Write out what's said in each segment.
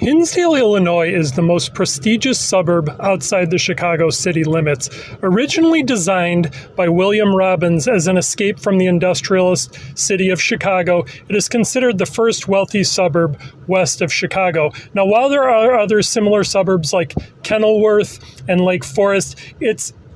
HINSDALE, Illinois is the most prestigious suburb outside the Chicago city limits. Originally designed by William Robbins as an escape from the industrialist city of Chicago, it is considered the first wealthy suburb west of Chicago. Now, while there are other similar suburbs like Kenilworth and Lake Forest,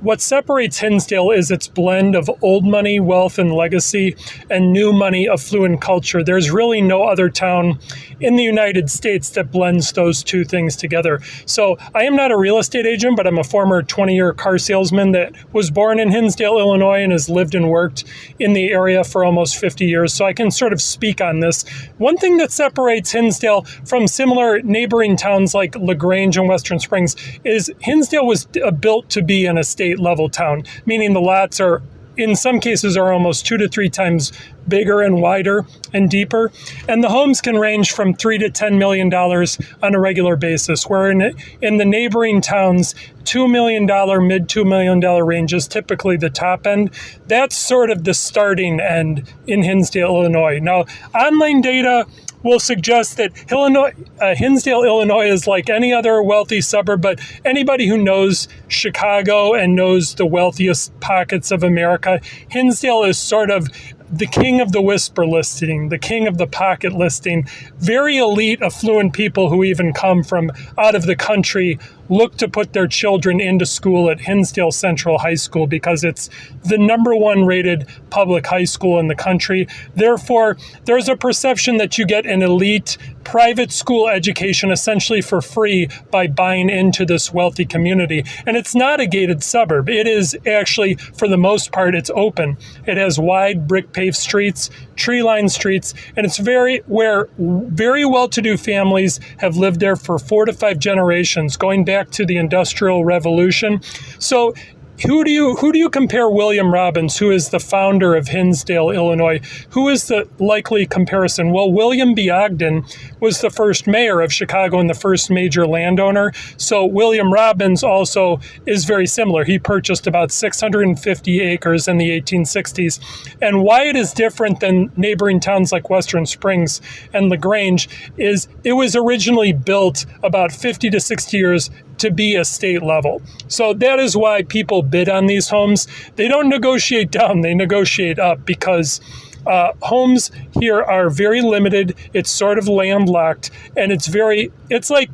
what separates HINSDALE is its blend of old money, wealth, and legacy, and new money, affluent culture. There's really no other town in the United States that blends those two things together. So I am not a real estate agent, but I'm a former 20-year car salesman that was born in HINSDALE, Illinois, and has lived and worked in the area for almost 50 years. So I can sort of speak on this. One thing that separates HINSDALE from similar neighboring towns like LaGrange and Western Springs is HINSDALE was built to be an estate level town, meaning the lots are, in some cases, are almost 2 to 3 times bigger and wider and deeper. And the homes can range from $3 to $10 million on a regular basis, where in the neighboring towns, $2 million, mid $2 million range is typically the top end. That's sort of the starting end in HINSDALE, Illinois. Now, online data will suggest that HINSDALE, Illinois is like any other wealthy suburb, but anybody who knows Chicago and knows the wealthiest pockets of America, HINSDALE is sort of the king of the whisper listing, the king of the pocket listing. Very elite, affluent people who even come from out of the country look to put their children into school at HINSDALE Central High School because it's the #1 rated public high school in the country. Therefore, there's a perception that you get an elite private school education essentially for free by buying into this wealthy community. And it's not a gated suburb. It is actually, for the most part, it's open. It has wide brick paved streets, tree-lined streets, and it's very well-to-do families have lived there for 4 to 5 generations, going back to the Industrial Revolution. So who do you compare William Robbins, who is the founder of HINSDALE, Illinois? Who is the likely comparison? Well, William B. Ogden was the first mayor of Chicago and the first major landowner. So William Robbins also is very similar. He purchased about 650 acres in the 1860s. And why it is different than neighboring towns like Western Springs and LaGrange is it was originally built about 50 to 60 years to be estate level. So that is why people bid on these homes. They don't negotiate down, they negotiate up because homes here are very limited. It's sort of landlocked, and it's like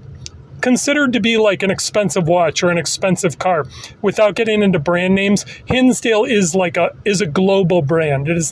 considered to be like an expensive watch or an expensive car. Without getting into brand names, HINSDALE is a global brand. It is